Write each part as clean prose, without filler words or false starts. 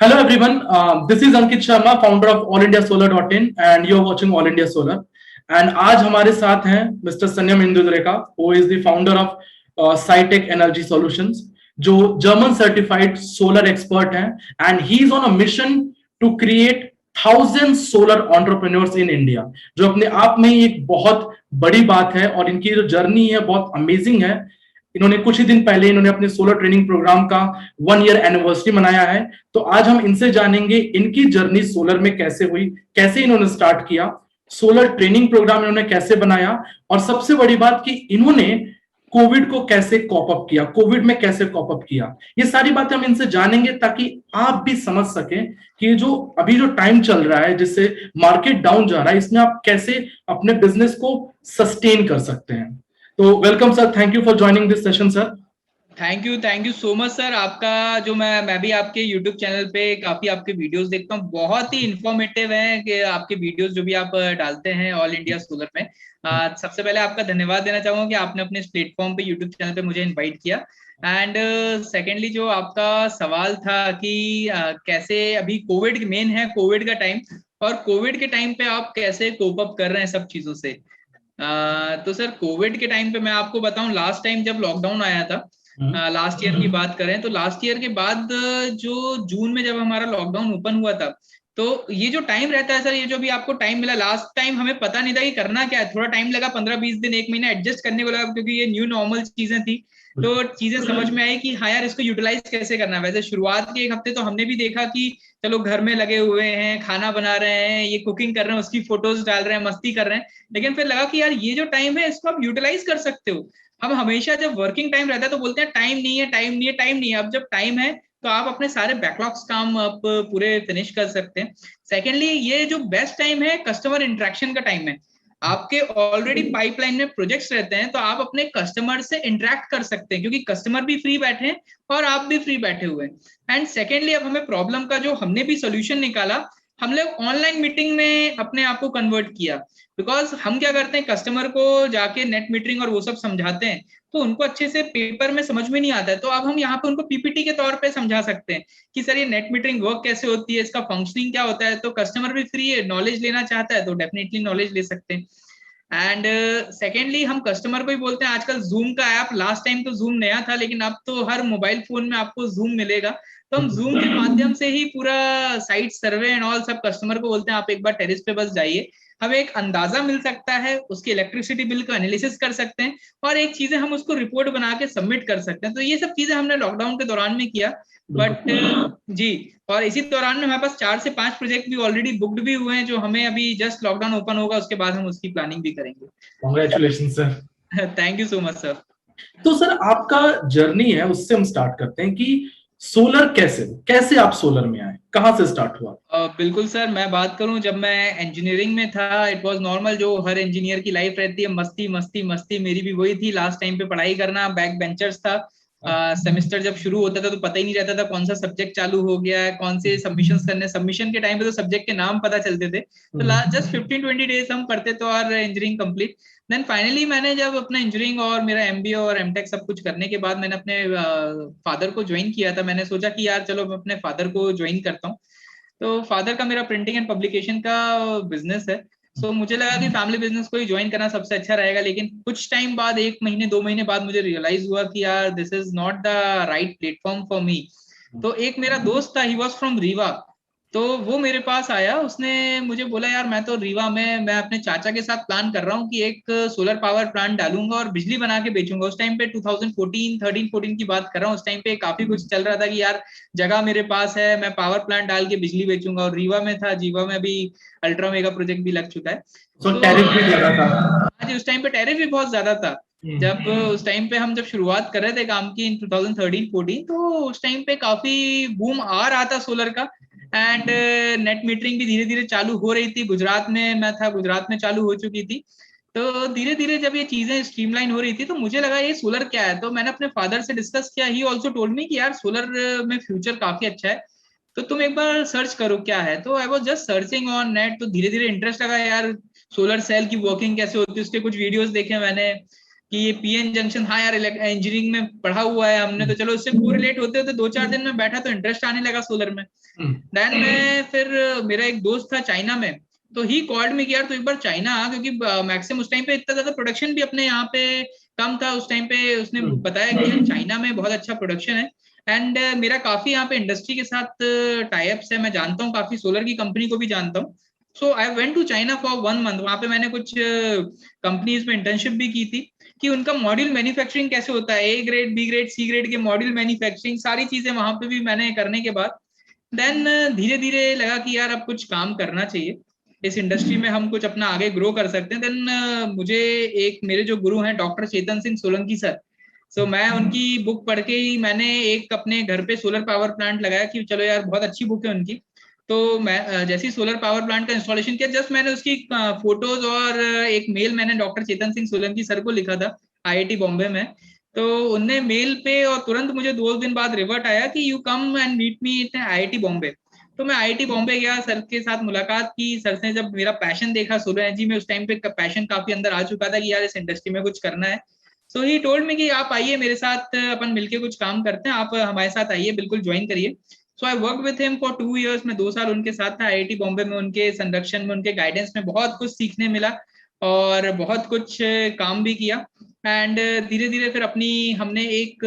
Hello everyone, this is Ankit Sharma, founder of AllIndiaSolar.in and you're watching All India Solar. And आज हमारे साथ हैं Mr. Sanyam Indudreka, who is the founder of Scitech Energy Solutions, जो German certified solar expert हैं, and he is on a mission to create 1000 solar entrepreneurs in India, जो अपने आप में ही एक बहुत बड़ी बात है और इनकी जो जर्नी है बहुत अमेजिंग है। इन्होंने कुछ ही दिन पहले इन्होंने अपने सोलर ट्रेनिंग प्रोग्राम का 1 ईयर एनिवर्सरी मनाया है। तो आज हम इनसे जानेंगे इनकी जर्नी सोलर में कैसे हुई, कैसे इन्होंने स्टार्ट किया, सोलर ट्रेनिंग प्रोग्राम इन्होंने कैसे बनाया और सबसे बड़ी बात कि इन्होंने कोविड को कैसे कॉप अप किया, कोविड में कैसे कॉप अप किया। ये सारी बातें हम इनसे जानेंगे ताकि आप भी समझ सकें कि जो अभी जो टाइम चल रहा है जिससे मार्केट डाउन जा रहा है, इसमें आप कैसे अपने बिजनेस को सस्टेन कर सकते हैं। तो welcome sir, thank you for joining this session sir. Thank you so much sir. आपका जो मैं भी आपके YouTube चैनल पे काफी आपके वीडियोस देखता हूँ, बहुत ही इंफॉर्मेटिव है कि आपके वीडियोस जो भी आप डालते हैं ऑल इंडिया सोलर में। सबसे पहले आपका धन्यवाद देना चाहूंगा कि आपने अपने इस प्लेटफॉर्म पे YouTube चैनल पे मुझे इनवाइट किया। एंड सेकेंडली जो आपका सवाल था कि कैसे अभी कोविड मेन है, कोविड का टाइम, और कोविड के टाइम पे आप कैसे कोप अप कर रहे हैं सब चीजों से। तो सर कोविड के टाइम पे मैं आपको बताऊं, लास्ट टाइम जब लॉकडाउन आया था, लास्ट ईयर की बात करें तो लास्ट ईयर के बाद जो जून में जब हमारा लॉकडाउन ओपन हुआ था, तो ये जो टाइम रहता है सर, ये जो भी आपको टाइम मिला लास्ट टाइम, हमें पता नहीं था कि करना क्या है। थोड़ा टाइम लगा, 15-20 दिन, 1 महीना एडजस्ट करने को लगा, क्योंकि ये न्यू नॉर्मल चीजें थी। तो चीजें समझ में आई कि हाँ यार, इसको यूटिलाइज कैसे करना है। वैसे शुरुआत के 1 हफ्ते तो हमने भी देखा कि चलो घर में लगे हुए हैं, खाना बना रहे हैं, ये कुकिंग कर रहे हैं, उसकी फोटोज डाल रहे हैं, मस्ती कर रहे हैं। लेकिन फिर लगा कि यार ये जो टाइम है इसको आप यूटिलाइज कर सकते हो। हम हमेशा जब वर्किंग टाइम रहता है तो बोलते हैं टाइम नहीं है, टाइम नहीं है, टाइम नहीं है। अब जब टाइम है तो आप अपने सारे बैकलॉग्स काम आप पूरे फिनिश कर सकते हैं। सेकेंडली, ये जो बेस्ट टाइम है कस्टमर इंटरेक्शन का टाइम है। आपके ऑलरेडी पाइपलाइन में प्रोजेक्ट्स रहते हैं तो आप अपने कस्टमर से इंटरेक्ट कर सकते हैं, क्योंकि कस्टमर भी फ्री बैठे हैं और आप भी फ्री बैठे हुए हैं। एंड सेकेंडली, अब हमें प्रॉब्लम का जो हमने भी सोल्यूशन निकाला, हम लोग ऑनलाइन मीटिंग में अपने आप को कन्वर्ट किया। बिकॉज हम क्या करते हैं, कस्टमर को जाके नेट मीटरिंग और वो सब समझाते हैं तो उनको अच्छे से पेपर में समझ में नहीं आता है। तो अब हम यहाँ पे उनको पीपीटी के तौर पे समझा सकते हैं कि सर ये नेट मीटरिंग वर्क कैसे होती है, इसका फंक्शनिंग क्या होता है। तो कस्टमर भी फ्री है, नॉलेज लेना चाहता है तो डेफिनेटली नॉलेज ले सकते हैं। एंड सेकेंडली, हम कस्टमर को ही बोलते हैं, आजकल जूम का ऐप, लास्ट टाइम तो जूम नया था लेकिन अब तो हर मोबाइल फोन में आपको जूम मिलेगा। तो हम जूम के माध्यम से ही पूरा साइट सर्वे एंड ऑल सब कस्टमर को बोलते हैं आप एक बार टेरिस पे बस जाइए, हमें एक अंदाजा मिल सकता है, उसके इलेक्ट्रिसिटी बिल का एनालिसिस कर सकते हैं और एक चीजें हम उसको रिपोर्ट बना के सबमिट कर सकते हैं। तो ये सब चीजें हमने लॉकडाउन के दौरान में किया। बट जी, और इसी दौरान में हमारे पास 4 से 5 प्रोजेक्ट भी ऑलरेडी बुक्ड भी हुए हैं, जो हमें अभी जस्ट लॉकडाउन ओपन होगा उसके बाद हम उसकी प्लानिंग भी करेंगे। Congratulation sir. Thank you so much sir. तो सर आपका जर्नी है, उससे हम स्टार्ट करते हैं कि सोलर कैसे कैसे आप सोलर में आए, कहां से स्टार्ट हुआ। बिल्कुल सर, मैं बात करूं, जब मैं इंजीनियरिंग में था, इट वाज नॉर्मल जो हर इंजीनियर की लाइफ रहती है, मस्ती मस्ती मस्ती। मेरी भी वही थी, लास्ट टाइम पे पढ़ाई करना, बैक बेंचर्स था। सेमेस्टर जब शुरू होता था तो पता ही नहीं रहता था कौन सा सब्जेक्ट चालू हो गया है, कौन से सबमिशंस करने। सबमिशन के टाइम पे तो सब्जेक्ट के नाम पता चलते थे। तो लास्ट जस्ट 15-20 डेज हम पढ़ते थे और इंजीनियरिंग कंप्लीट। देन फाइनली मैंने जब अपना इंजीनियरिंग और मेरा एमबीए और एमटेक सब कुछ करने के बाद मैंने अपने फादर को ज्वाइन किया था। मैंने सोचा कि यार चलो मैं अपने फादर को ज्वाइन करता हूँ। तो फादर का मेरा प्रिंटिंग एंड पब्लिकेशन का बिजनेस है। सो मुझे लगा कि फैमिली बिजनेस को ही ज्वाइन करना सबसे अच्छा रहेगा। लेकिन कुछ टाइम बाद, 1 महीने 2 महीने बाद, मुझे रियलाइज हुआ कि यार this is not the right platform for me. तो एक मेरा दोस्त था, ही वॉज फ्रॉम रीवा। तो वो मेरे पास आया, उसने मुझे बोला यार मैं तो रीवा में, मैं अपने चाचा के साथ प्लान कर रहा हूँ कि एक सोलर पावर प्लांट डालूंगा और बिजली बना के बेचूंगा। उस टाइम पे 2013-14 की बात कर रहा हूँ। उस टाइम पे काफी कुछ चल रहा था कि यार जगह मेरे पास है, मैं पावर प्लांट डाल के बिजली बेचूंगा। और रीवा में था, जीवा में अभी अल्ट्रा मेगा प्रोजेक्ट भी लग चुका है। तो टैरिफ भी ज्यादा था। हाँ जी, उस टाइम पे टैरिफ भी बहुत ज्यादा था। जब उस टाइम पे हम जब शुरुआत कर रहे थे काम की इन 2013-14, तो उस टाइम पे काफी बूम आ रहा था सोलर का। एंड नेट मीटरिंग भी धीरे धीरे चालू हो रही थी। गुजरात में मैं था, गुजरात में चालू हो चुकी थी। तो धीरे धीरे जब ये चीजें स्ट्रीमलाइन हो रही थी तो मुझे लगा ये सोलर क्या है। तो मैंने अपने फादर से डिस्कस किया, ही ऑल्सो टोल्ड मी कि यार सोलर में फ्यूचर काफी अच्छा है, तो तुम एक बार सर्च करो क्या है। तो I was just searching on net. तो धीरे धीरे इंटरेस्ट लगा यार, सोलर सेल की वर्किंग कैसे होती है, उसके कुछ वीडियोस देखे मैंने। कि ये पीएन जंक्शन, हाँ यार इंजीनियरिंग में पढ़ा हुआ है हमने, तो चलो इससे कोरिलेट होते होते 2-4 दिन में बैठा तो इंटरेस्ट आने लगा सोलर में। देन मैं फिर मेरा एक दोस्त था चाइना में, तो ही कॉल्ड मी कि यार तो एक बार चाइना आ, क्योंकि मैक्सिमम उस टाइम पे इतना ज्यादा प्रोडक्शन भी अपने यहाँ पे कम था उस टाइम पे। उसने बताया कि यार चाइना में बहुत अच्छा प्रोडक्शन है। एंड मेरा काफी यहाँ पे इंडस्ट्री के साथ टाई अप्स है, मैं जानता हूँ काफी सोलर की कंपनी को भी जानता हूँ। So I went to China for 1 month. वहां पे मैंने कुछ कंपनीज में इंटर्नशिप भी की थी कि उनका मॉड्यूल मैन्युफैक्चरिंग कैसे होता है, A grade, B grade, C grade के मॉड्यूल मैन्युफैक्चरिंग, सारी चीजें वहां पे भी मैंने करने के बाद देन धीरे धीरे लगा कि यार अब कुछ काम करना चाहिए इस इंडस्ट्री में, हम कुछ अपना आगे ग्रो कर सकते हैं। देन मुझे एक मेरे जो गुरु हैं डॉक्टर चेतन सिंह सोलंकी सर, सो मैं उनकी बुक पढ़ के ही मैंने एक अपने घर पे सोलर पावर प्लांट लगाया कि चलो यार बहुत अच्छी बुक है उनकी। तो मैं जैसे ही सोलर पावर प्लांट का इंस्टॉलेशन किया, जस्ट मैंने उसकी फोटोज और एक मेल मैंने डॉक्टर चेतन सिंह सोलंकी सर को लिखा था आईआईटी बॉम्बे में। तो उनने मेल पे और तुरंत मुझे 2 दिन बाद रिवर्ट आया कि you come and meet me in IIT Bombay. तो मैं आईआईटी बॉम्बे गया, सर के साथ मुलाकात की। सर ने जब मेरा पैशन देखा सोलर एनर्जी में, उस टाइम पे पैशन काफी अंदर आ चुका था कि यार इस इंडस्ट्री में कुछ करना है। सो ही टोल्ड मी कि आप आइए मेरे साथ, अपन मिलके कुछ काम करते हैं, आप हमारे साथ आइए, बिल्कुल ज्वाइन करिए। So I work with him for 2 years। मैं 2 साल उनके साथ था आईआईटी बॉम्बे में, उनके संरक्षण में, उनके गाइडेंस में बहुत कुछ सीखने मिला और बहुत कुछ काम भी किया। एंड धीरे धीरे फिर अपनी हमने एक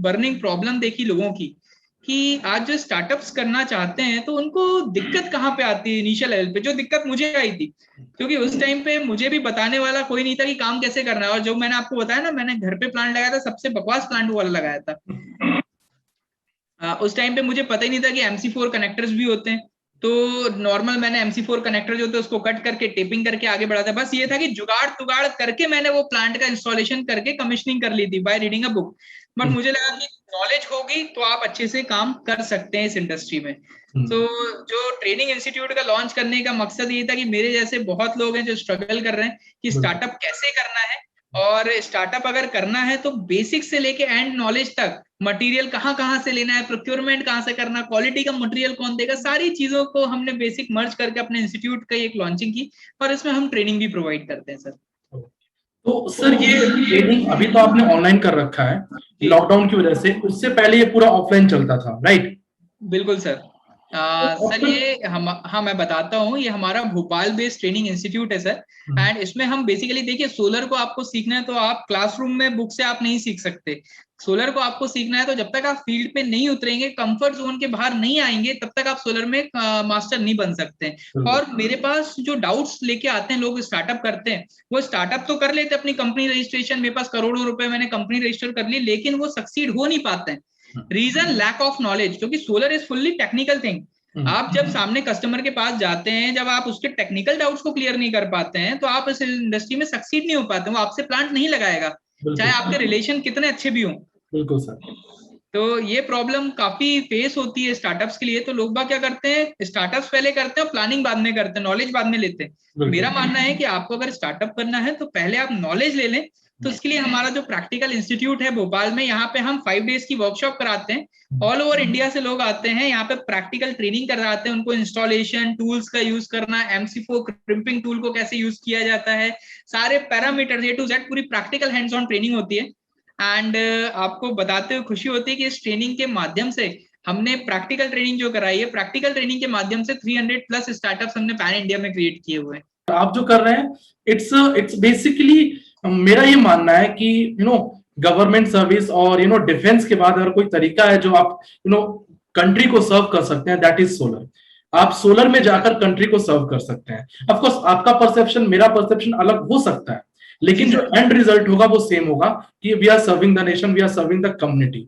बर्निंग प्रॉब्लम देखी लोगों की कि आज जो स्टार्टअप्स करना चाहते हैं तो उनको दिक्कत कहाँ पे आती है इनिशियल लेवल पे, जो दिक्कत मुझे आई थी, क्योंकि उस टाइम पे मुझे भी बताने वाला कोई नहीं था कि काम कैसे करना है। और जो मैंने आपको बताया ना, मैंने घर पे प्लांट लगाया था, सबसे बकवास प्लांट वाला लगाया था। उस टाइम पे मुझे पता ही नहीं था कि MC4 कनेक्टर्स भी होते हैं। तो नॉर्मल मैंने MC4 कनेक्टर जो होते हैं उसको कट करके टेपिंग करके आगे बढ़ा था। बस ये था कि जुगाड़ तुगाड़ करके मैंने वो प्लांट का इंस्टॉलेशन करके कमीशनिंग कर ली थी by reading a book. But मुझे लगा कि नॉलेज होगी तो आप अच्छे से काम कर सकते हैं इस इंडस्ट्री में। तो जो ट्रेनिंग इंस्टीट्यूट का लॉन्च करने का मकसद ये था कि मेरे जैसे बहुत लोग हैं जो स्ट्रगल कर रहे हैं कि स्टार्टअप कैसे करना है, और स्टार्टअप अगर करना है तो बेसिक से लेके एंड नॉलेज तक, मटेरियल कहाँ से लेना है, प्रोक्योरमेंट कहाँ से करना, क्वालिटी का मटेरियल कौन देगा, सारी चीजों को हमने बेसिक मर्ज करके अपने इंस्टीट्यूट का एक लॉन्चिंग की, और इसमें हम ट्रेनिंग भी प्रोवाइड करते हैं सर। तो सर ये ट्रेनिंग अभी तो आपने ऑनलाइन कर रखा है लॉकडाउन की वजह से, उससे पहले ये पूरा ऑफलाइन चलता था, राइट? बिल्कुल सर। सर ये हाँ मैं बताता हूँ, ये हमारा भोपाल बेस्ड ट्रेनिंग इंस्टीट्यूट है सर। एंड इसमें हम बेसिकली देखिए, सोलर को आपको सीखना है तो आप क्लासरूम में बुक से आप नहीं सीख सकते। सोलर को आपको सीखना है तो जब तक आप फील्ड पे नहीं उतरेंगे, कंफर्ट जोन के बाहर नहीं आएंगे, तब तक आप सोलर में मास्टर नहीं बन सकते। और मेरे पास जो डाउट्स लेके आते हैं लोग, स्टार्टअप करते हैं, वो स्टार्टअप तो कर लेते हैं, अपनी कंपनी रजिस्ट्रेशन, मेरे पास करोड़ों रुपए मैंने कंपनी रजिस्टर कर ली, लेकिन वो सक्सीड हो नहीं पाते हैं। रीजन लैक ऑफ नॉलेज, क्योंकि solar is fully technical thing. आप जब सामने कस्टमर के पास जाते हैं, जब आप उसके टेक्निकल डाउट्स को क्लियर नहीं कर पाते हैं, तो आप इस इंडस्ट्री में सक्सीड नहीं हो पाते, वो आपसे प्लांट नहीं लगाएगा, चाहे आपके रिलेशन कितने अच्छे भी हों। बिल्कुल सर। तो ये प्रॉब्लम काफी फेस होती है स्टार्टअप्स के लिए। तो लोग बाग क्या करते हैं, स्टार्टअप्स पहले करते हैं, प्लानिंग बाद में करते हैं, नॉलेज बाद में लेते हैं। मेरा मानना है कि आपको अगर स्टार्टअप करना है तो पहले आप नॉलेज ले लें। तो इसके लिए हमारा जो प्रैक्टिकल इंस्टीट्यूट है भोपाल में, यहाँ पे हम 5 days की वर्कशॉप कराते हैं। ऑल ओवर इंडिया से लोग आते हैं यहाँ पे, प्रैक्टिकल ट्रेनिंग कराते हैं उनको, इंस्टॉलेशन टूल्स का यूज करना, MC4 क्रिम्पिंग टूल को कैसे यूज किया जाता है, सारे पैरामीटर A to Z पूरी प्रैक्टिकल हैंड्स ऑन ट्रेनिंग होती है। एंड आपको बताते हुए खुशी होती है कि इस ट्रेनिंग के माध्यम से हमने प्रैक्टिकल ट्रेनिंग जो कराई है, प्रैक्टिकल ट्रेनिंग के माध्यम से 300+ स्टार्टअप्स हमने पैन इंडिया में क्रिएट किए हुए हैं। आप जो कर रहे हैं, इट्स बेसिकली, मेरा ये मानना है कि गवर्नमेंट सर्विस और डिफेंस के बाद अगर कोई तरीका है जो आप कंट्री को सर्व कर सकते हैं, दैट इज सोलर। आप सोलर में जाकर कंट्री को सर्व कर सकते हैं। ऑफ कोर्स आपका परसेप्शन, मेरा परसेप्शन अलग हो सकता है, लेकिन जो एंड रिजल्ट होगा वो सेम होगा कि we are serving the nation, we are serving the community.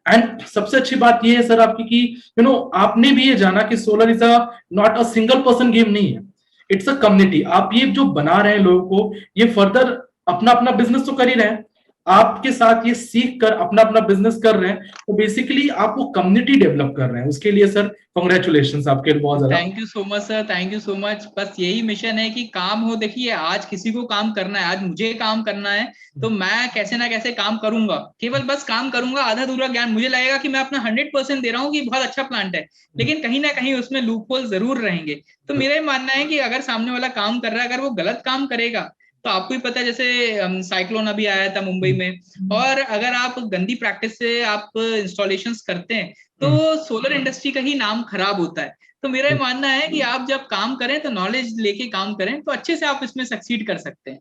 And सबसे अच्छी बात ये है सर आपकी कि आपने भी ये जाना कि solar is not a single person game नहीं है, इट्स अ कम्युनिटी। आप ये जो बना रहे हैं लोगों को, ये फर्दर अपना अपना बिजनेस तो कर ही रहे हैं, आपके साथ ये सीख कर अपना अपना बिजनेस कर रहे हैं, तो बेसिकली आप वो कम्युनिटी डेवलप कर रहे हैं। उसके लिए सर कांग्रेचुलेशंस आपके, बहुत ज्यादा thank you so much sir, thank you so much. बस यही मिशन है कि काम हो। देखिए आज किसी को काम करना है, आज मुझे काम करना है, तो मैं कैसे ना कैसे काम करूंगा, केवल बस काम करूंगा, आधा अधूरा ज्ञान। मुझे लगेगा कि मैं अपना 100% दे रहा हूँ कि बहुत अच्छा प्लांट है, लेकिन कहीं ना कहीं उसमें लूप होल जरूर रहेंगे। तो मेरा मानना है कि अगर सामने वाला काम कर रहा है, अगर वो गलत काम करेगा तो आपको ही पता है जैसे साइक्लोन अभी आया था मुंबई में, और अगर आप गंदी प्रैक्टिस से आप इंस्टॉलेशंस करते हैं तो सोलर इंडस्ट्री का ही नाम खराब होता है। तो मेरा ये मानना है कि आप जब काम करें तो नॉलेज लेके काम करें, तो अच्छे से आप इसमें सक्सीड कर सकते हैं।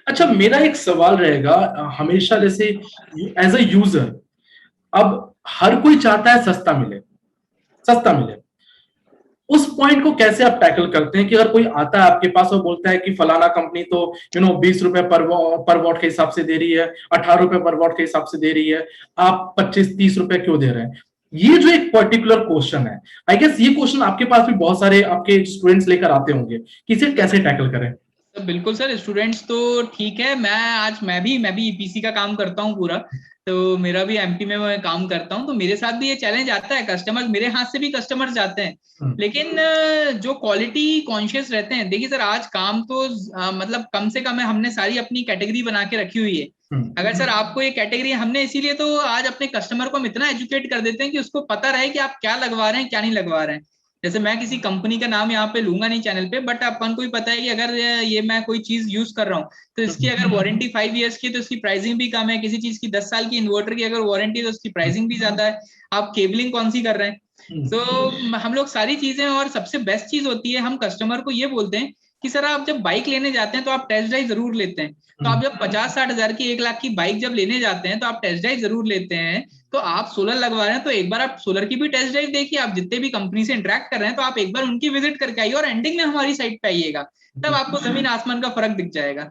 अच्छा, मेरा एक सवाल रहेगा, हमेशा जैसे एज अ यूजर, अब हर कोई चाहता है सस्ता मिले, सस्ता मिले। उस पॉइंट को कैसे आप टैकल करते हैं कि अगर कोई आता है आपके पास और बोलता है कि फलाना कंपनी तो 20 रुपए पर वॉट के हिसाब से दे रही है, 18 रुपए पर वॉट के हिसाब से दे रही है, आप 25-30 रुपए क्यों दे रहे हैं? ये जो एक पर्टिकुलर क्वेश्चन है, आई गेस ये क्वेश्चन आपके पास भी बहुत सारे आपके स्टूडेंट्स लेकर आते होंगे कि इसे कैसे टैकल करें। तो बिल्कुल सर, स्टूडेंट्स तो ठीक है, मैं भी ईपीसी का काम करता हूँ पूरा, तो मेरा भी एमपी में मैं काम करता हूँ, तो मेरे साथ भी ये चैलेंज आता है, कस्टमर मेरे हाथ से भी कस्टमर जाते हैं, लेकिन जो क्वालिटी कॉन्शियस रहते हैं, देखिए सर आज काम तो मतलब कम से कम है, हमने सारी अपनी कैटेगरी बना के रखी हुई है। अगर सर आपको ये कैटेगरी हमने इसीलिए तो आज अपने कस्टमर को हम इतना एजुकेट कर देते हैं कि उसको पता रहे कि आप क्या लगवा रहे हैं क्या नहीं लगवा रहे हैं। जैसे मैं किसी कंपनी का नाम यहाँ पे लूंगा नहीं चैनल पे, बट अपन को ही पता है कि अगर ये मैं कोई चीज यूज कर रहा हूँ तो इसकी अगर वारंटी 5 इयर्स की तो इसकी प्राइसिंग भी कम है, किसी चीज की 10 साल की इन्वर्टर की अगर वारंटी तो उसकी प्राइसिंग भी ज्यादा है, आप केबलिंग कौन सी कर रहे हैं। तो हम लोग सारी चीजें, और सबसे बेस्ट चीज होती है हम कस्टमर को ये बोलते हैं कि सर आप जब बाइक लेने जाते हैं तो आप टेस्ट ड्राइव जरूर लेते हैं, तो आप जब 50-60 हजार की 1 लाख की बाइक जब लेने जाते हैं तो आप टेस्ट ड्राइव जरूर लेते हैं। तो आप सोलर लगवा रहे हैं तो एक बार आप सोलर की भी टेस्ट ड्राइव देखिए, आप जितने भी कंपनी से इंटरेक्ट कर रहे हैं तो आप एक बार उनकी विजिट करके आइए और एंडिंग में हमारी साइट पे आइएगा, तब आपको जमीन आसमान का फर्क दिख जाएगा।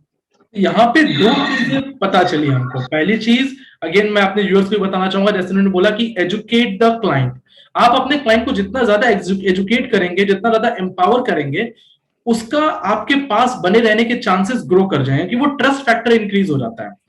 यहाँ पे दो चीजें पता चली हमको। पहली चीज, अगेन मैं अपने व्यूअर्स को बताना चाहूंगा, जैसे उन्होंने बोला कि एजुकेट द क्लाइंट। आप अपने क्लाइंट को जितना ज्यादा एजुकेट करेंगे, जितना ज्यादा एम्पावर करेंगे, उसका आपके पास बने रहने के चांसेस ग्रो कर जाएंगे, कि वो ट्रस्ट फैक्टर इंक्रीज हो जाता है।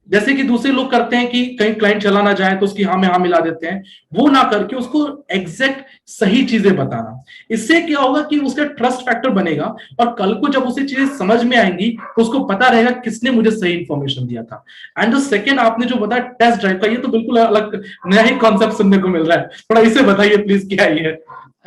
जैसे कि दूसरे लोग करते हैं कि कहीं क्लाइंट चला ना जाए तो उसकी हाँ में हाँ मिला देते हैं, वो ना करके उसको एग्जैक्ट सही चीजें बताना। इससे क्या होगा कि उसका ट्रस्ट फैक्टर बनेगा, और कल को जब उसे चीजें समझ में आएंगी तो उसको पता रहेगा किसने मुझे सही इंफॉर्मेशन दिया था। एंड द सेकेंड आपने जो बताया टेस्ट ड्राइव का, ये तो बिल्कुल अलग नया ही कॉन्सेप्ट सुनने को मिल रहा है, थोड़ा इसे बताइए प्लीज, क्या ये है?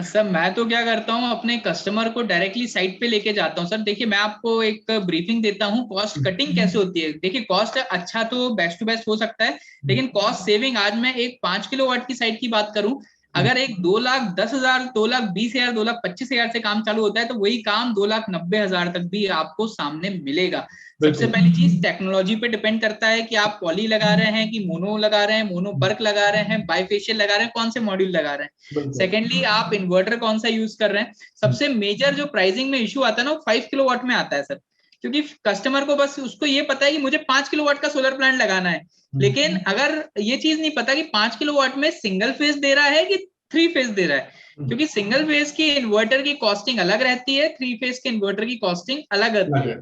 सर मैं तो क्या करता हूँ, अपने कस्टमर को डायरेक्टली साइट पे लेके जाता हूँ। सर देखिए मैं आपको एक ब्रीफिंग देता हूँ कॉस्ट कटिंग कैसे होती है। देखिए कॉस्ट अच्छा तो बेस्ट टू बेस्ट हो सकता है, लेकिन कॉस्ट सेविंग, आज मैं एक 5 किलोवाट की साइट की बात करूं, अगर एक 2,10,000, 2,20,000, 2,25,000 से काम चालू होता है तो वही काम 2,90,000 तक भी आपको सामने मिलेगा। सबसे पहली चीज टेक्नोलॉजी पे डिपेंड करता है कि आप पॉली लगा रहे हैं कि मोनो लगा रहे हैं, मोनो बर्क लगा रहे हैं, बाइफेशियल लगा रहे हैं, कौन से मॉड्यूल लगा रहे हैं। सेकेंडली आप इन्वर्टर कौन सा यूज कर रहे हैं। सबसे मेजर जो प्राइसिंग में इशू आता है ना, वो 5 किलोवाट में आता है सर, क्योंकि कस्टमर को बस उसको ये पता है कि मुझे 5 किलोवाट का सोलर प्लांट लगाना है, लेकिन अगर ये चीज नहीं पता कि 5 किलोवाट में सिंगल फेज दे रहा है कि 3 फेज दे रहा है, क्योंकि सिंगल फेज की इन्वर्टर की कॉस्टिंग अलग रहती है, 3 फेज के इन्वर्टर की कॉस्टिंग अलग रहती है,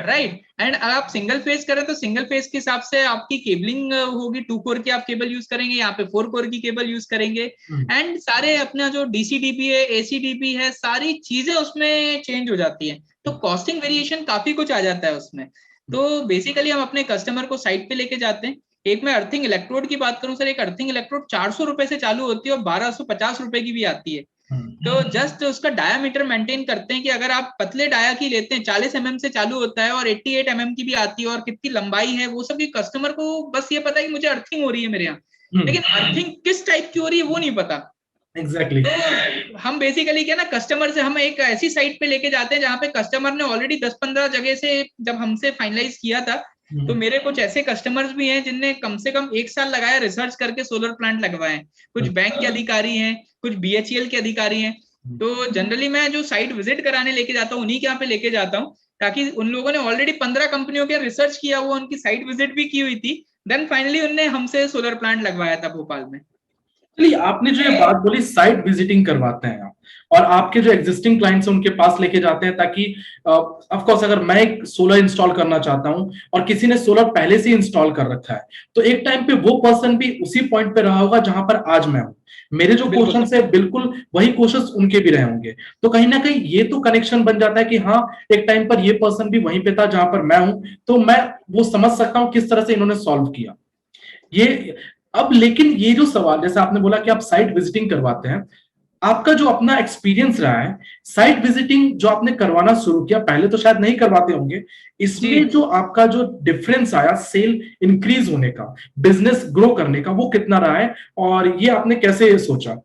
राइट। एंड अगर आप सिंगल फेज करें तो सिंगल फेज के हिसाब से आपकी केबलिंग होगी, 2 कोर की आप केबल यूज करेंगे, यहाँ पे 4 कोर की केबल यूज करेंगे, एंड सारे अपना जो डीसी-डीपी है, एसी-डीपी है, सारी चीजें उसमें चेंज हो जाती है, तो कॉस्टिंग वेरिएशन काफी कुछ आ जाता है उसमें। तो बेसिकली हम अपने कस्टमर को साइट पे लेके जाते हैं। एक मैं अर्थिंग इलेक्ट्रोड की बात करूं सर, एक अर्थिंग इलेक्ट्रोड 400 रुपए से चालू होती है और 1,250 रुपए की भी आती है। तो जस्ट उसका डायामीटर मेंटेन करते हैं कि अगर आप पतले डाया की लेते हैं, 40 mm से चालू होता है और 88 mm की भी आती है, और कितनी लंबाई है वो सब, कस्टमर को बस ये पता है कि मुझे अर्थिंग हो रही है मेरे यहाँ, लेकिन अर्थिंग किस टाइप की हो रही है वो नहीं पता। एग्जैक्टली तो हम बेसिकली क्या ना, कस्टमर से हम एक ऐसी साइट पे लेके जाते हैं जहाँ पे कस्टमर ने ऑलरेडी 10-15 जगह से जब हमसे फाइनलाइज किया था, तो मेरे कुछ ऐसे कस्टमर्स भी हैं जिनने कम से कम 1 साल लगाया रिसर्च करके सोलर प्लांट लगवाए, कुछ बैंक के अधिकारी हैं, कुछ बीएचईएल के अधिकारी हैं। तो जनरली मैं जो साइट विजिट कराने लेके जाता हूँ उन्हीं के यहाँ पे लेके जाता हूँ, ताकि उन लोगों ने ऑलरेडी 15 कंपनियों के रिसर्च किया हुआ, उनकी साइट विजिट भी की हुई थी, देन फाइनली उनने हमसे सोलर प्लांट लगवाया था भोपाल में। चलिए, आपने जो ये बात बोली साइट विजिटिंग करवाते हैं आप, और आपके जो एग्जिस्टिंग क्लाइंट्स हैं उनके पास लेके जाते हैं, ताकि ऑफ कोर्स अगर मैं एक सोलर इंस्टॉल करना चाहता हूं और किसी ने सोलर पहले से इंस्टॉल कर रखा है, तो एक टाइम पे वो पर्सन भी उसी पॉइंट पे रहा होगा जहां पर आज मैं हूं। मेरे जो क्वेश्चन है बिल्कुल वही क्वेश्चन उनके भी रहे होंगे, तो कहीं ना कहीं ये तो कनेक्शन बन जाता है कि हाँ, एक टाइम पर ये पर्सन भी वहीं पे था जहां पर मैं हूं, तो मैं वो समझ सकता हूं किस तरह से इन्होंने सॉल्व किया ये। अब लेकिन ये जो सवाल, जैसे आपने बोला कि आप साइट विजिटिंग करवाते हैं, आपका जो अपना एक्सपीरियंस रहा है, साइट विजिटिंग जो आपने करवाना शुरू किया, पहले तो शायद नहीं करवाते होंगे, जी इसमें जो आपका जो डिफरेंस आया सेल इंक्रीज होने का, बिजनेस ग्रो करने का, वो कितना रहा है और ये आपने कैसे सोचा?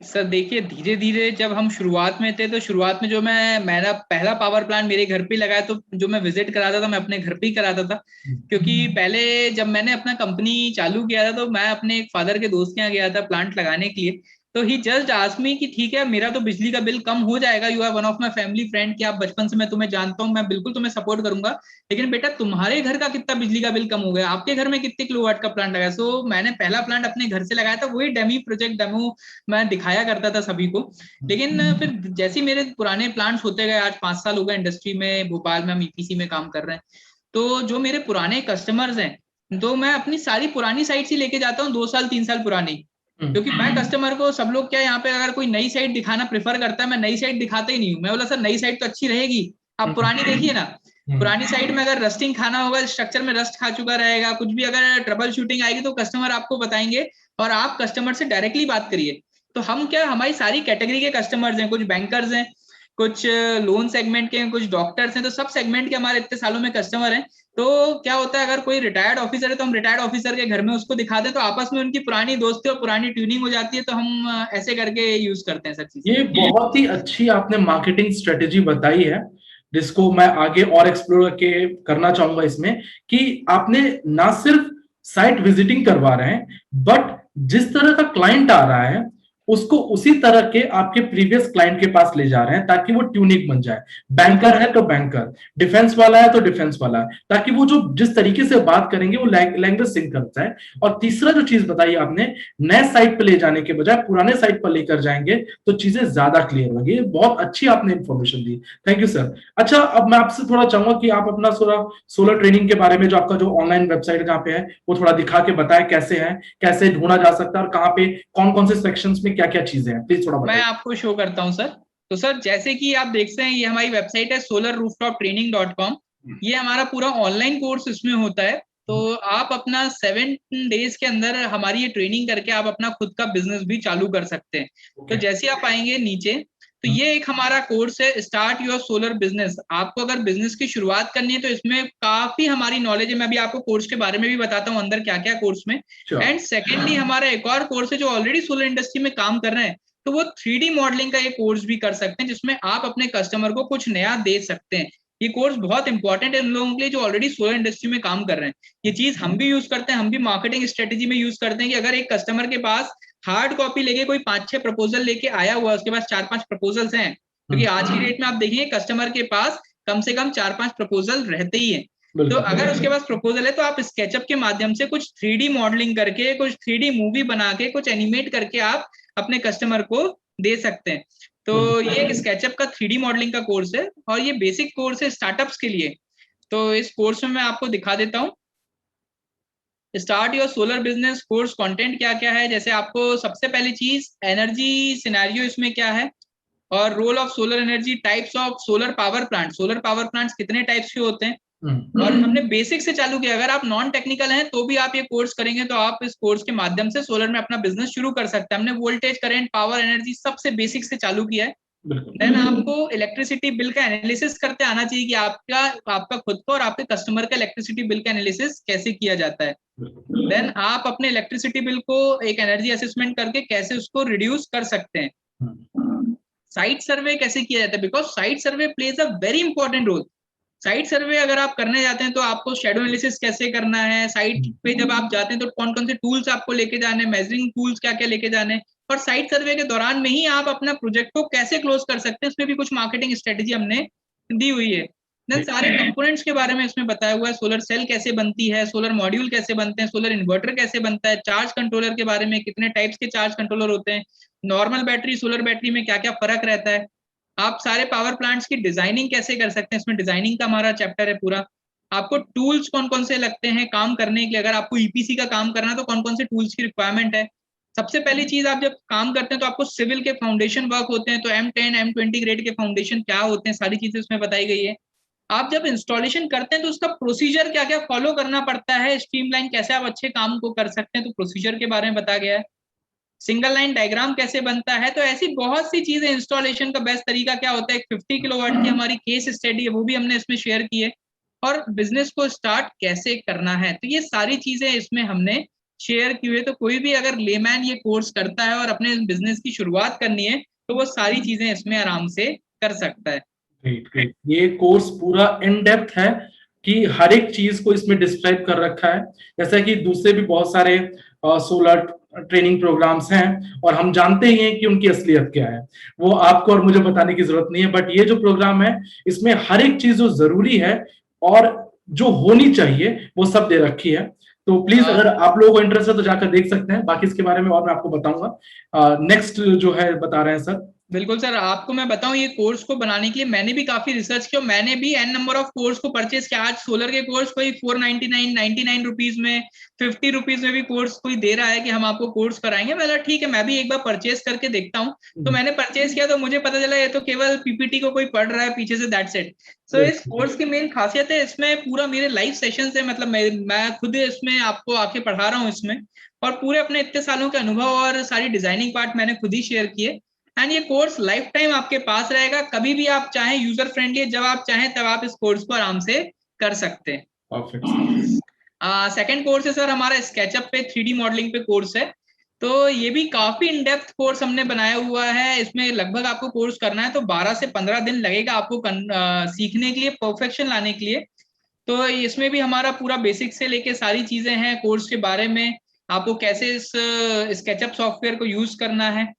सर देखिए, धीरे धीरे जब हम शुरुआत में थे तो शुरुआत में जो मैंने पहला पावर प्लांट मेरे घर पे ही लगाया, तो जो मैं विजिट कराता था मैं अपने घर पे ही कराता था। क्योंकि पहले जब मैंने अपना कंपनी चालू किया था तो मैं अपने एक फादर के दोस्त के यहाँ गया था प्लांट लगाने के लिए। तो ही जस्ट आस्क्ड मी कि ठीक है, मेरा तो बिजली का बिल कम हो जाएगा, you are one of my family friend, कि आप बचपन से मैं तुम्हें जानता हूँ, मैं बिल्कुल तुम्हें सपोर्ट करूंगा, लेकिन बेटा तुम्हारे घर का कितना बिजली का बिल कम हो गया, आपके घर में कितने किलोवाट का प्लांट लगाया। सो मैंने पहला प्लांट अपने घर से लगाया था, वही डेमो मैं दिखाया करता था सभी को। लेकिन फिर जैसे ही मेरे पुराने प्लांट्स होते गए, आज 5 साल हो गए इंडस्ट्री में, भोपाल में हम ईपीसी में काम कर रहे हैं, तो जो मेरे पुराने कस्टमर्स हैं तो मैं अपनी सारी पुरानी साइट्स ही लेके जाता हूँ, 2 साल 3 साल पुरानी। क्योंकि मैं कस्टमर को, सब लोग क्या यहाँ पे अगर कोई नई साइट दिखाना प्रेफर करता है, मैं नई साइट दिखाता ही नहीं हूँ। मैं बोला सर नई साइट तो अच्छी रहेगी, आप पुरानी देखिए ना। पुरानी साइट में अगर रस्टिंग खाना होगा, स्ट्रक्चर में रस्ट खा चुका रहेगा, कुछ भी अगर ट्रबल शूटिंग आएगी तो कस्टमर आपको बताएंगे, और आप कस्टमर से डायरेक्टली बात करिए। तो हम क्या, हमारी सारी कैटेगरी के कस्टमर्स हैं, कुछ बैंकर्स हैं, कुछ लोन सेगमेंट के हैं, कुछ डॉक्टर्स हैं, तो सब सेगमेंट के हमारे इतने सालों में कस्टमर हैं। तो क्या होता है, अगर कोई रिटायर्ड ऑफिसर है तो हम रिटायर्ड ऑफिसर के घर में उसको दिखाते हैं, तो आपस में उनकी पुरानी दोस्ती और पुरानी ट्यूनिंग हो जाती है। तो हम ऐसे करके यूज करते हैं सब चीजें। ये बहुत ही अच्छी आपने मार्केटिंग स्ट्रेटेजी बताई है, जिसको मैं आगे और एक्सप्लोर के करना चाहूंगा इसमें, कि आपने ना सिर्फ साइट विजिटिंग करवा रहे हैं, बट जिस तरह का क्लाइंट आ रहा है उसको उसी तरह के आपके प्रीवियस क्लाइंट के पास ले जा रहे हैं, ताकि वो ट्यूनिक बन जाए। बैंकर है तो बैंकर, डिफेंस वाला है तो डिफेंस वाला है, ताकि वो जो जिस तरीके से बात करेंगे वो लैंग्वेज सिंक करता है। और तीसरा जो चीज बताई आपने, नए साइट पे ले जाने के बजाय पुराने साइट पर लेकर जाएंगे तो चीजें ज्यादा क्लियर होंगी। बहुत अच्छी आपने information the, thank you sir. अच्छा, अब मैं आपसे थोड़ा चाहूंगा कि आप अपना सोलर ट्रेनिंग के बारे में, जो आपका जो ऑनलाइन वेबसाइट जहाँ पे है, वो थोड़ा दिखा के बताएं कैसे है, कैसे ढूंढा जा सकता है, और कहाँ पे कौन कौन से सेक्शंस में क्या क्या चीजें हैं, प्लीज थोड़ा मैं बताइए। आपको शो करता हूँ सर। तो सर जैसे कि आप देखते हैं, ये हमारी वेबसाइट है solarrooftoptraining.com। ये हमारा पूरा ऑनलाइन कोर्स इसमें होता है। तो आप अपना 7 डेज के अंदर हमारी ये ट्रेनिंग करके आप अपना खुद का बिजनेस भी चालू कर सकते हैं। तो जैसे आप आएंगे नीचे, तो ये एक हमारा कोर्स है, स्टार्ट योर सोलर बिजनेस। आपको अगर बिजनेस की शुरुआत करनी है तो इसमें काफी हमारी नॉलेज है। मैं भी आपको कोर्स के बारे में भी बताता हूँ अंदर क्या क्या कोर्स में। एंड सेकेंडली हमारा एक और कोर्स है, जो ऑलरेडी सोलर इंडस्ट्री में काम कर रहे हैं, तो वो 3D मॉडलिंग का ये कोर्स भी कर सकते हैं, जिसमें आप अपने कस्टमर को कुछ नया दे सकते हैं। ये कोर्स बहुत इंपॉर्टेंट है उन लोगों के लिए जो ऑलरेडी सोलर इंडस्ट्री में काम कर रहे हैं। ये चीज हम भी यूज करते हैं, हम भी मार्केटिंग स्ट्रेटेजी में यूज करते हैं, कि अगर एक कस्टमर के पास हार्ड कॉपी लेके कोई 5-6 प्रपोजल लेके आया हुआ है, उसके पास 4-5 प्रपोजल्स हैं, क्योंकि आज की डेट में आप देखेंगे कस्टमर के पास कम से कम 4-5 प्रपोजल रहते ही हैं। तो अगर उसके पास प्रपोजल है तो आप स्केचअप के माध्यम से कुछ 3D मॉडलिंग करके, कुछ 3D मूवी बना के, कुछ एनिमेट करके आप अपने कस्टमर को दे सकते हैं। तो ये एक स्केचअप का 3D मॉडलिंग का कोर्स है, और ये बेसिक कोर्स है स्टार्टअप्स के लिए। तो इस कोर्स में मैं आपको दिखा देता हूँ start your solar business course content क्या क्या है। जैसे आपको सबसे पहली चीज, एनर्जी सिनेरियो इसमें क्या है, और role of solar energy, types of solar power plant, solar power plants कितने टाइप्स के होते हैं, और हमने बेसिक से चालू किया। अगर आप नॉन टेक्निकल हैं तो भी आप ये कोर्स करेंगे तो आप इस कोर्स के माध्यम से सोलर में अपना बिजनेस शुरू कर सकते हैं। हमने वोल्टेज, करंट, पावर, एनर्जी सबसे बेसिक से चालू किया है। देन आपको इलेक्ट्रिसिटी बिल का एनालिसिस करते आना चाहिए, कि आपका खुद का और आपके कस्टमर का इलेक्ट्रिसिटी बिल का एनालिसिस कैसे किया जाता है। देन आप अपने इलेक्ट्रिसिटी बिल को एक एनर्जी असेसमेंट करके कैसे उसको रिड्यूस कर सकते हैं। साइट सर्वे कैसे किया जाता है, because site survey plays a very important role. Site survey अगर आप करने जाते हैं तो आपको शेडो एनालिसिस कैसे करना है, साइट पे जब आप जाते हैं तो कौन कौन से टूल्स आपको लेके जाने, मेजरिंग टूल्स क्या क्या लेके जाने, और साइट सर्वे के दौरान में ही आप अपना प्रोजेक्ट को कैसे क्लोज कर सकते हैं, इसमें भी कुछ मार्केटिंग स्ट्रेटेजी हमने दी हुई है। देन सारे कंपोनेंट्स के बारे में इसमें बताया हुआ है, सोलर सेल कैसे बनती है, सोलर मॉड्यूल कैसे बनते हैं, सोलर इन्वर्टर कैसे बनता है, चार्ज कंट्रोलर के बारे में, कितने टाइप्स के चार्ज कंट्रोलर होते हैं, नॉर्मल बैटरी सोलर बैटरी में क्या क्या फर्क रहता है, आप सारे पावर प्लांट्स की डिजाइनिंग कैसे कर सकते हैं, इसमें डिजाइनिंग का हमारा चैप्टर है पूरा। आपको टूल्स कौन कौन से लगते हैं काम करने के लिए, अगर आपको ईपीसी का काम करना है तो कौन कौन से टूल्स की रिक्वायरमेंट है। सबसे पहली चीज, आप जब काम करते हैं तो आपको सिविल के फाउंडेशन वर्क होते हैं, तो M10 M20 ग्रेड के फाउंडेशन क्या होते हैं, सारी चीजें उसमें बताई गई है। आप जब इंस्टॉलेशन करते हैं तो उसका प्रोसीजर क्या क्या फॉलो करना पड़ता है, स्ट्रीमलाइन कैसे आप अच्छे काम को कर सकते हैं, तो प्रोसीजर के बारे में बताया गया है। सिंगल लाइन डायग्राम कैसे बनता है। तो ऐसी बहुत सी चीजें, इंस्टॉलेशन का बेस्ट तरीका क्या होता है, 50 किलोवाट की हमारी केस स्टडी है वो भी हमने इसमें शेयर की है, और बिजनेस को स्टार्ट कैसे करना है, तो ये सारी चीजें इसमें हमने शेयर की हुई है। तो कोई भी अगर लेमैन ये कोर्स करता है और अपने बिजनेस की शुरुआत करनी है तो वो सारी चीजें इसमें आराम से कर सकता है। ग्रेट ग्रेट, ये कोर्स पूरा इन डेप्थ है कि हर एक चीज को इसमें डिस्क्राइब कर रखा है, जैसा कि दूसरे भी बहुत सारे सोलर ट्रेनिंग प्रोग्राम्स हैं और हम जानते ही हैं कि उनकी असलियत क्या है, वो आपको और मुझे बताने की जरूरत नहीं है। बट ये जो प्रोग्राम है इसमें हर एक चीज जो जरूरी है और जो होनी चाहिए वो सब दे रखी है। तो प्लीज अगर आप लोगों को इंटरेस्ट है तो जाकर देख सकते हैं, बाकी इसके बारे में और मैं आपको बताऊंगा। नेक्स्ट जो है बता रहे हैं सर। बिल्कुल सर, आपको मैं बताऊं ये कोर्स को बनाने के लिए मैंने भी काफी रिसर्च किया, मैंने भी एन नंबर ऑफ कोर्स को परचेज किया। आज सोलर के कोर्स कोई 499 99 रुपीज में, 50 रुपीज में भी कोर्स कोई दे रहा है कि हम आपको कोर्स कराएंगे। मैं ठीक है, मैं भी एक बार परचेज करके देखता हूँ। तो मैंने परचेज किया तो मुझे पता चला ये तो केवल पीपीटी को कोई पढ़ रहा है पीछे से, दैट्स इट। सो इस कोर्स की मेन खासियत है इसमें पूरा मेरे लाइव सेशन है, मतलब मैं खुद इसमें आपको आके पढ़ा रहा हूँ इसमें, और पूरे अपने इतने सालों के अनुभव और सारी डिजाइनिंग पार्ट मैंने खुद ही शेयर किए। एंड ये कोर्स लाइफ टाइम आपके पास रहेगा, कभी भी आप चाहें, यूजर फ्रेंडली है, जब आप चाहें तब आप इस कोर्स को आराम से कर सकते हैं। सेकंड कोर्स है सर हमारा स्केचअप पे 3D मॉडलिंग पे कोर्स है। तो ये भी काफी इन डेप्थ कोर्स हमने बनाया हुआ है। इसमें लगभग आपको कोर्स करना है तो 12 से 15 दिन लगेगा आपको सीखने के लिए, परफेक्शन लाने के लिए। तो इसमें भी हमारा पूरा बेसिक से लेके सारी चीजें हैं कोर्स के बारे में, आपको कैसे इस स्केचअप सॉफ्टवेयर को यूज करना है,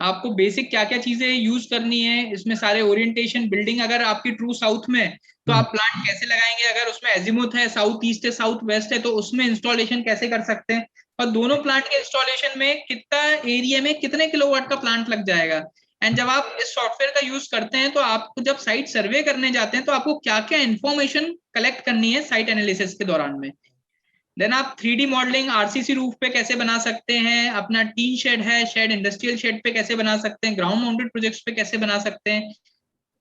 आपको बेसिक क्या क्या चीजें यूज करनी है इसमें, सारे ओरिएंटेशन, बिल्डिंग अगर आपकी ट्रू साउथ में तो आप प्लांट कैसे लगाएंगे, अगर उसमें एजीमुथ है, साउथ ईस्ट है, साउथ वेस्ट है, तो उसमें इंस्टॉलेशन कैसे कर सकते हैं, और दोनों प्लांट के इंस्टॉलेशन में कितना एरिया में कितने किलोवाट का प्लांट लग जाएगा। एंड जब आप इस सॉफ्टवेयर का यूज करते हैं तो आपको जब साइट सर्वे करने जाते हैं तो आपको क्या क्या इन्फॉर्मेशन कलेक्ट करनी है साइट एनालिसिस के दौरान में। देन आप 3D मॉडलिंग आरसीसी रूफ पे कैसे बना सकते हैं, अपना टीन शेड है, शेड इंडस्ट्रियल शेड पे कैसे बना सकते हैं, ग्राउंड माउंटेड प्रोजेक्ट्स पे कैसे बना सकते हैं,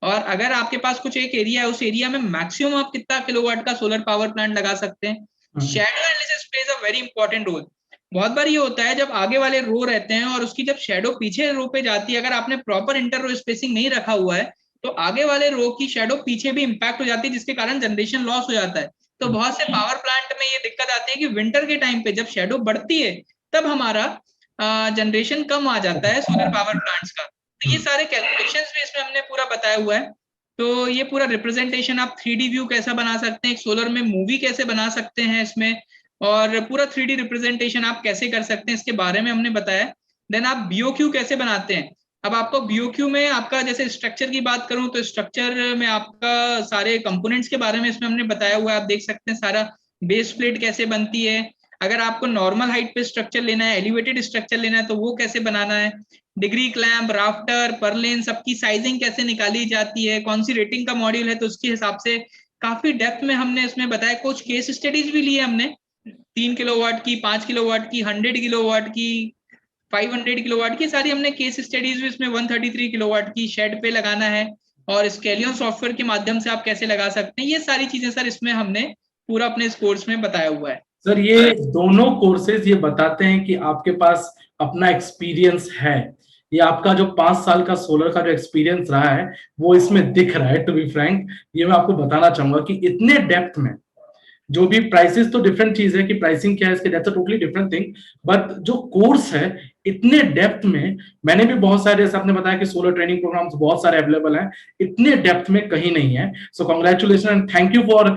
और अगर आपके पास कुछ एक एरिया है उस एरिया में मैक्सिमम आप कितना किलोवाट का सोलर पावर प्लांट लगा सकते हैं। Shadow analysis plays a very important role. बहुत बार ये होता है जब आगे वाले रो रहते हैं और उसकी जब शेडो पीछे रो पे जाती है, अगर आपने प्रॉपर इंटर रो स्पेसिंग नहीं रखा हुआ है तो आगे वाले रो की शेडो पीछे भी इंपैक्ट हो जाती है, जिसके कारण जनरेशन लॉस हो जाता है। तो बहुत से पावर प्लांट में ये दिक्कत आती है कि विंटर के टाइम पे जब शेडो बढ़ती है तब हमारा जनरेशन कम आ जाता है सोलर पावर प्लांट्स का। तो ये सारे कैलकुलेशंस भी इसमें हमने पूरा बताया हुआ है। तो ये पूरा रिप्रेजेंटेशन आप 3D व्यू कैसा बना सकते हैं, एक सोलर में मूवी कैसे बना सकते हैं इसमें, और पूरा 3D रिप्रेजेंटेशन आप कैसे कर सकते हैं इसके बारे में हमने बताया। देन आप बीओक्यू कैसे बनाते हैं। अब आपको बीओक्यू में आपका जैसे स्ट्रक्चर की बात करूं तो स्ट्रक्चर में आपका सारे कंपोनेंट्स के बारे में इसमें हमने बताया हुआ है, आप देख सकते हैं सारा बेस प्लेट कैसे बनती है, अगर आपको नॉर्मल हाइट पे स्ट्रक्चर लेना है, एलिवेटेड स्ट्रक्चर लेना है तो वो कैसे बनाना है, डिग्री क्लैंप, राफ्टर, परलेन, सबकी साइजिंग कैसे निकाली जाती है, कौन सी रेटिंग का मॉड्यूल है, तो उसके हिसाब से काफी डेप्थ में हमने इसमें बताया। कुछ केस स्टडीज भी लिए हमने, 3 किलोवाट की, 5 किलोवाट की, 100 किलोवाट की, 500 किलोवाट की, सारी हमने केस स्टडीज भी इसमें 133 किलोवाट की शेड पे लगाना है, और स्केलियन सॉफ्टवेयर के माध्यम से आप कैसे लगा सकते हैं, ये सारी चीजें सर इसमें हमने पूरा अपने इस कोर्स में बताया हुआ है। सर ये दोनों कोर्सेज ये बताते हैं कि आपके पास अपना एक्सपीरियंस है, ये आपका जो 5 साल का सोलर का जो एक्सपीरियंस रहा है वो इसमें दिख रहा है। टू बी फ्रैंक ये मैं आपको बताना चाहूंगा कि इतने डेप्थ में जो भी प्राइसेस तो डिफरेंट चीज है कि प्राइसिंग क्या है इसके, that's a totally different thing, but जो कोर्स है इतने डेप्थ में, मैंने भी बहुत सारे, जैसे आपने बताया कि सोलर ट्रेनिंग प्रोग्राम्स बहुत सारे अवेलेबल हैं, इतने डेप्थ में कहीं नहीं है। So congratulation and thank you for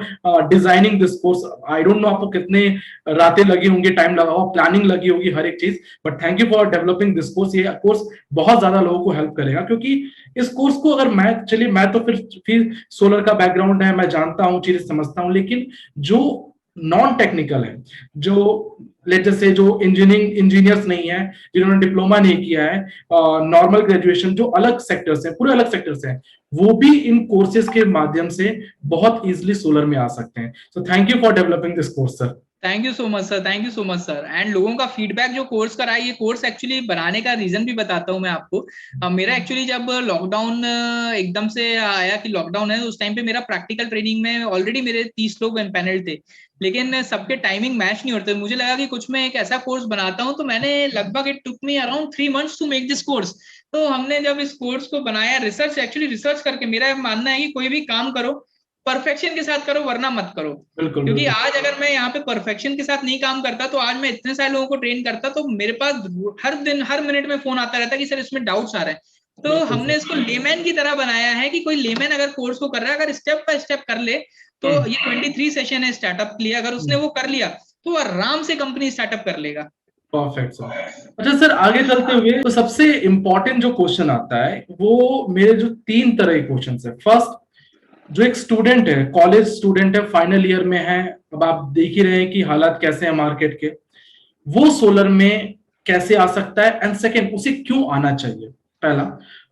designing this course. I don't know आपको कितने रातें लगी होंगी, टाइम लगा होगा, प्लानिंग लगी होगी, हर एक चीज, but thank you for developing this course. ये कोर्स बहुत ज्यादा लोगों को हेल्प करेगा, क्योंकि इस कोर्स को अगर मैं तो फिर सोलर का बैकग्राउंड है, मैं जानता हूँ, चीजें समझता हूँ, लेकिन जो नॉन टेक्निकल है, जो लेट्स से जो इंजीनियर्स नहीं है, जिन्होंने डिप्लोमा नहीं किया है, नॉर्मल ग्रेजुएशन, जो अलग सेक्टर्स हैं, पूरे अलग सेक्टर्स हैं, वो भी इन कोर्सेज के माध्यम से बहुत इजीली सोलर में आ सकते हैं। So thank you for developing this course sir. Thank you so much sir, thank you so much sir. And लोगों का फीडबैक जो कोर्स का रहा है, ये कोर्स एक्चुअली बनाने का रीजन भी बताता हूँ मैं आपको। मेरा एक्चुअली जब लॉकडाउन एकदम से आया कि लॉकडाउन है, तो उस टाइम पे मेरा प्रैक्टिकल ट्रेनिंग में ऑलरेडी मेरे 30 लोग पैनल थे, लेकिन सबके टाइमिंग मैच नहीं होते। मुझे लगा कि कुछ मैं एक ऐसा कोर्स बनाता हूँ, तो मैंने लगभग it took me around 3 months to make this course. तो हमने जब इस कोर्स को बनाया, रिसर्च एक्चुअली रिसर्च करके, मेरा मानना है कि कोई भी काम करो परफेक्शन के साथ करो, वरना मत करो। बिल्कुल क्योंकि बिल्कुल। आज अगर मैं यहाँ पे परफेक्शन के साथ नहीं काम करता, तो आज मैं इतने सारे लोगों को ट्रेन करता, तो मेरे पास हर दिन हर मिनट में फोन आता रहता कि सर इसमें डाउट्स आ रहे हैं। तो बिल्कुल हमने सर। इसको लेमैन की तरह बनाया है कि कोई लेमैन अगर कोर्स को कर रहा है, अगर स्टेप बाय स्टेप कर ले, तो हम्म। ये 23 सेशन है स्टार्टअप के लिए, अगर उसने वो कर लिया तो आराम से कंपनी स्टार्टअप कर लेगा। Perfect sir. अच्छा सर, आगे चलते हुए तो सबसे इंपॉर्टेंट जो क्वेश्चन आता है, वो मेरे जो 3 तरह के क्वेश्चन है। फर्स्ट, जो एक स्टूडेंट है, कॉलेज स्टूडेंट है, फाइनल ईयर में है, अब आप देख ही रहे हैं कि हालात कैसे हैं मार्केट के, वो सोलर में कैसे आ सकता है, एंड सेकेंड, उसे क्यों आना चाहिए, पहला।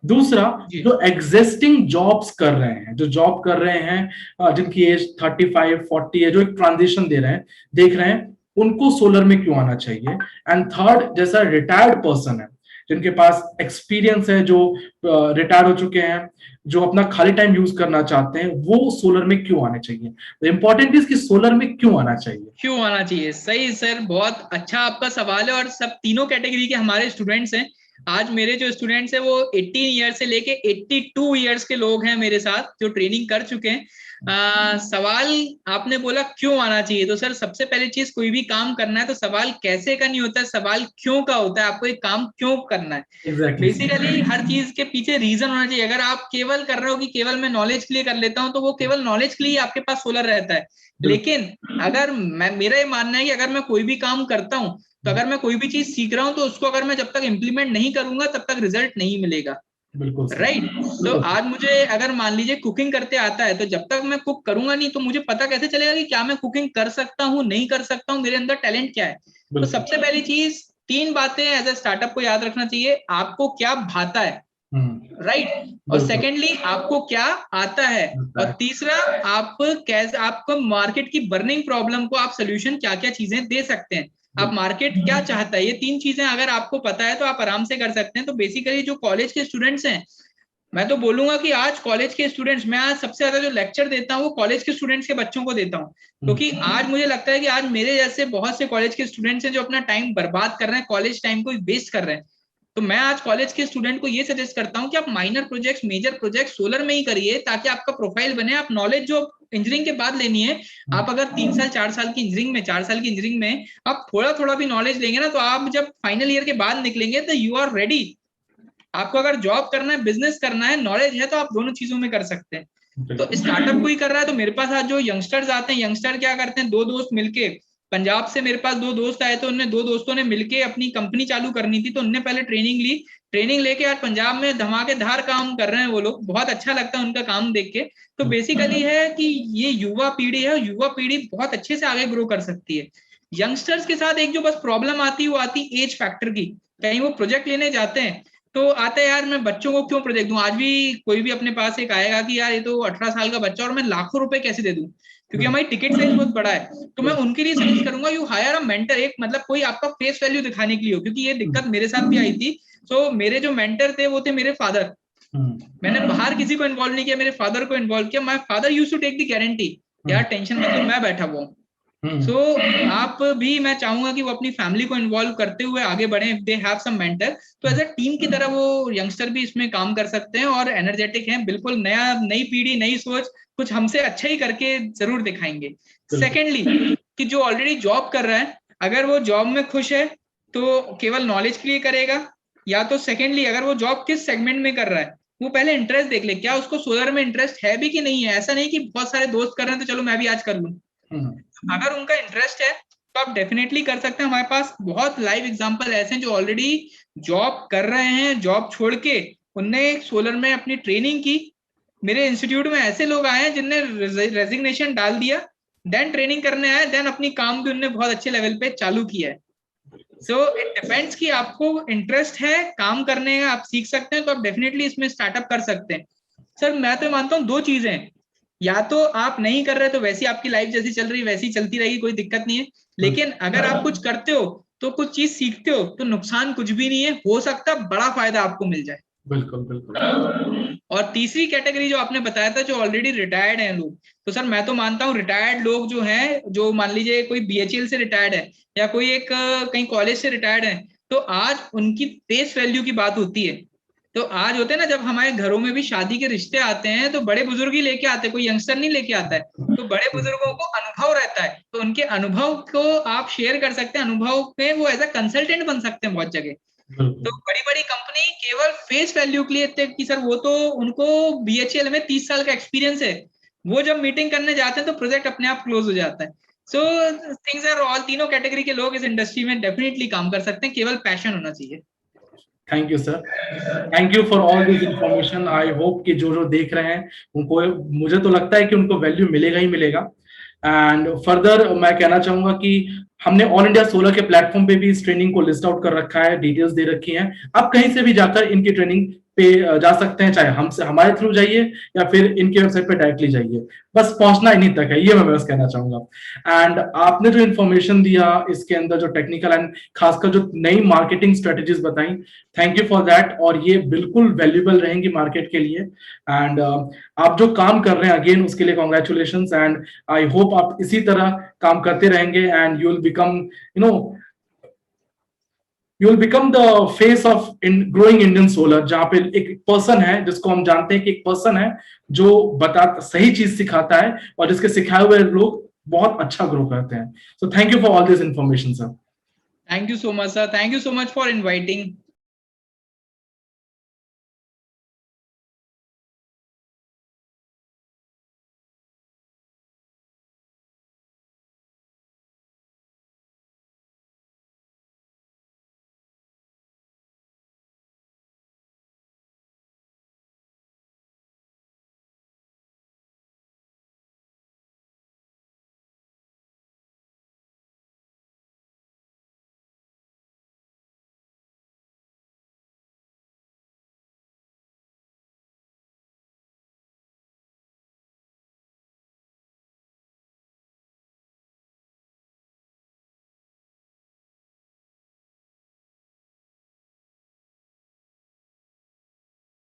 दूसरा, जी जो एग्जिस्टिंग जॉब्स कर रहे हैं, जो जॉब कर रहे हैं, जिनकी एज 35-40 है, जो एक ट्रांजिशन दे रहे हैं, देख रहे हैं, उनको सोलर में क्यों आना चाहिए। एंड थर्ड, जैसा रिटायर्ड पर्सन है, जिनके पास एक्सपीरियंस है, जो रिटायर हो चुके हैं, जो अपना खाली टाइम यूज करना चाहते हैं, वो सोलर में क्यों आने चाहिए। इंपॉर्टेंट इज कि सोलर में क्यों आना चाहिए। क्यों आना चाहिए, सही सर, बहुत अच्छा आपका सवाल है। और सब तीनों कैटेगरी के हमारे स्टूडेंट्स हैं। आज मेरे जो स्टूडेंट्स हैं वो 18 ईयर से लेके 82 ईयर्स के लोग हैं मेरे साथ, जो ट्रेनिंग कर चुके हैं। सवाल आपने बोला क्यों आना चाहिए, तो सर सबसे पहली चीज, कोई भी काम करना है तो सवाल कैसे का नहीं होता है, सवाल क्यों का होता है। आपको एक काम क्यों करना है, एग्जैक्टली सर। बेसिकली हर चीज के पीछे रीजन होना चाहिए। अगर आप केवल कर रहे हो कि केवल मैं नॉलेज के लिए कर लेता हूं, तो वो केवल नॉलेज के लिए आपके पास सोलर रहता है। बिल्कुल लेकिन अगर मेरा ये मानना है कि अगर मैं कोई भी काम करता हूं, तो अगर मैं कोई भी चीज सीख रहा हूं, तो उसको अगर मैं जब तक इंप्लीमेंट नहीं करूंगा, तब तक रिजल्ट नहीं मिलेगा। बिल्कुल सर। राइट। तो बिल्कुल आज मुझे अगर मान लीजिए कुकिंग करते आता है, तो जब तक मैं कुक करूंगा नहीं, तो मुझे पता कैसे चलेगा कि क्या मैं कुकिंग कर सकता हूँ, नहीं कर सकता हूँ, मेरे अंदर टैलेंट क्या है। तो बिल्कुल। सबसे पहली चीज, 3 बातें एज ए स्टार्टअप को याद रखना चाहिए। आपको क्या भाता है, राइट। और बिल्कुल। सेकेंडली, आपको क्या आता है। होता और है। तीसरा, आप कैसे, आपको मार्केट की बर्निंग प्रॉब्लम को आप सोल्यूशन क्या क्या चीजें दे सकते हैं, आप बिल्कुल। मार्केट क्या चाहता है। ये 3 चीजें अगर आपको पता है, तो आप आराम से कर सकते हैं। तो बेसिकली जो कॉलेज के स्टूडेंट्स हैं, मैं तो बोलूंगा कि आज कॉलेज के स्टूडेंट्स, मैं आज सबसे ज्यादा जो लेक्चर देता हूँ वो कॉलेज के स्टूडेंट्स के बच्चों को देता हूँ। क्योंकि आज मुझे लगता है कि आज मेरे जैसे बहुत से कॉलेज के स्टूडेंट्स हैं जो अपना टाइम बर्बाद कर रहे हैं, कॉलेज टाइम को वेस्ट कर रहे हैं। तो मैं आज कॉलेज के स्टूडेंट को ये सजेस्ट करता हूँ कि आप minor projects, major project solar में ही करिए, ताकि आपका प्रोफाइल बने। आप नॉलेज जो इंजीनियरिंग के बाद लेनी है, आप अगर 3 साल 4 साल की इंजीनियरिंग में, 4 साल की इंजीनियरिंग में आप थोड़ा थोड़ा भी नॉलेज लेंगे ना, तो आप जब फाइनल ईयर के बाद निकलेंगे, तो यू आर रेडी। आपको अगर जॉब करना है, बिजनेस करना है, नॉलेज है, तो आप दोनों चीजों में कर सकते हैं। तो बिल्कुल। स्टार्टअप कोई कर रहा है, तो मेरे पास आज जो यंगस्टर्स आते हैं, यंगस्टर क्या करते हैं, दो दोस्त मिलके, पंजाब से मेरे पास 2 दोस्त आए, तो उनने 2 दोस्तों ने मिलके अपनी कंपनी चालू करनी थी, तो उनने पहले ट्रेनिंग ली। ट्रेनिंग लेके आज पंजाब में धमाकेदार काम कर रहे हैं वो लोग, बहुत अच्छा लगता है उनका काम देख के। तो बेसिकली है कि ये युवा पीढ़ी है, युवा पीढ़ी बहुत अच्छे से आगे ग्रो कर सकती है। यंगस्टर्स के साथ एक जो बस प्रॉब्लम आती है, वो आती एज फैक्टर की। कहीं वो प्रोजेक्ट लेने जाते हैं, तो आते यार मैं बच्चों को क्यों प्रोजेक्ट दूं। आज भी कोई भी अपने पास एक आएगा कि यार ये तो 18 साल का बच्चा, और मैं लाखों रुपए कैसे दे दूं, क्योंकि हमारी टिकट साइज बहुत बड़ा है। तो मैं उनके लिए सजेस्ट करूंगा, यू हायर अ मेंटर, एक मतलब कोई आपका फेस वैल्यू दिखाने के लिए हो, क्योंकि ये दिक्कत मेरे साथ भी आई थी। तो मेरे जो मेंटर थे वो थे मेरे फादर। मैंने बाहर किसी को इन्वॉल्व नहीं किया, मेरे फादर को इन्वॉल्व किया। My father used to take the guarantee, यार टेंशन मत लो, मैं बैठा हुआ हूँ। सो आप भी, मैं चाहूंगा कि वो अपनी फैमिली को इन्वॉल्व करते हुए आगे बढ़े, if they have some mentor, तो एज अ टीम की तरह वो यंगस्टर भी इसमें काम कर सकते हैं, और एनर्जेटिक हैं बिल्कुल। नया, नई पीढ़ी, नई सोच, कुछ हमसे अच्छा ही करके जरूर दिखाएंगे। सेकेंडली, कि जो ऑलरेडी जॉब कर रहा है, अगर वो जॉब में खुश है, तो केवल नॉलेज के लिए करेगा। या तो सेकेंडली, अगर वो जॉब किस सेगमेंट में कर रहा है, वो पहले इंटरेस्ट देख ले, क्या उसको सोलर में इंटरेस्ट है भी कि नहीं है। ऐसा नहीं कि बहुत सारे दोस्त कर रहे हैं तो चलो मैं भी आज कर लूं। अगर उनका इंटरेस्ट है, तो आप डेफिनेटली कर सकते हैं। हमारे पास बहुत लाइव एग्जांपल ऐसे हैं जो ऑलरेडी जॉब कर रहे हैं, जॉब छोड़ के उनने सोलर में अपनी ट्रेनिंग की। मेरे इंस्टीट्यूट में ऐसे लोग आए हैं जिनने रेजिग्नेशन डाल दिया, देन ट्रेनिंग करने आए, देन अपनी काम भी उनने बहुत अच्छे लेवल पे चालू किया है। सो इट डिपेंड्स कि आपको इंटरेस्ट है काम करने का, आप सीख सकते हैं, तो आप डेफिनेटली इसमें स्टार्टअप कर सकते हैं। सर मैं तो मानता हूँ 2 चीजें हैं। या तो आप नहीं कर रहे तो वैसी आपकी लाइफ जैसी चल रही वैसी चलती रहेगी, कोई दिक्कत नहीं है। लेकिन अगर आप कुछ करते हो तो कुछ चीज सीखते हो तो नुकसान कुछ भी नहीं है, हो सकता बड़ा फायदा आपको मिल जाए। बिल्कुल बिल्कुल। और तीसरी कैटेगरी जो आपने बताया था, जो ऑलरेडी रिटायर्ड हैं लोग, तो सर मैं तो मानता हूँ रिटायर्ड लोग जो हैं, जो मान लीजिए कोई बीएचईएल से रिटायर्ड है या कोई एक कहीं कॉलेज से रिटायर्ड है, तो आज उनकी फेस वैल्यू की बात होती है। तो आज होते हैं ना, जब हमारे घरों में भी शादी के रिश्ते आते हैं तो बड़े बुजुर्ग ही लेके आते हैं, कोई यंगस्टर नहीं लेके आता है। तो बड़े बुजुर्गों को अनुभव रहता है, तो उनके अनुभव को आप शेयर कर सकते हैं, अनुभव में वो एज अ कंसल्टेंट बन सकते हैं बहुत जगह। तो बड़ी बड़ी कंपनी केवल फेस वैल्यू के लिए कि सर वो तो उनको बीएचईएल में 30 साल का एक्सपीरियंस है, वो जब मीटिंग करने जाते हैं तो प्रोजेक्ट अपने आप क्लोज हो जाता है। सो थिंग्स आर ऑल, तीनों कैटेगरी के लोग इस इंडस्ट्री में डेफिनेटली काम कर सकते हैं, केवल पैशन होना चाहिए। Thank you sir, thank you for all this information. I hope कि जो देख रहे हैं उनको, मुझे तो लगता है कि उनको वैल्यू मिलेगा ही मिलेगा। एंड फर्दर मैं कहना चाहूंगा कि हमने ऑल इंडिया सोलर के प्लेटफॉर्म पे भी इस ट्रेनिंग को लिस्ट आउट कर रखा है, डिटेल्स दे रखी हैं। आप कहीं से भी जाकर इनकी ट्रेनिंग पे जा सकते हैं, चाहे हमसे हमारे थ्रू जाइए या फिर इनकी वेबसाइट पे डायरेक्टली जाइए, बस पहुंचना इन्हीं तक है, ये मैं बस कहना चाहूंगा। एंड आपने जो इन्फॉर्मेशन दिया इसके अंदर, जो टेक्निकल एंड खासकर जो नई मार्केटिंग स्ट्रेटेजीज बताई, थैंक यू फॉर दैट। और ये बिल्कुल वैल्यूएबल रहेंगी मार्केट के लिए। एंड आप जो काम कर रहे हैं अगेन उसके लिए कॉन्ग्रेचुलेशन। एंड आई होप आप इसी तरह काम करते रहेंगे and you will become, you will become the face of in growing Indian solar, जहां पे एक पर्सन है जिसको हम जानते हैं कि एक पर्सन है जो बताता, सही चीज सिखाता है और जिसके सिखाए हुए लोग बहुत अच्छा ग्रो करते हैं। So thank you for all this information sir. Thank you so much sir, thank you so much for inviting.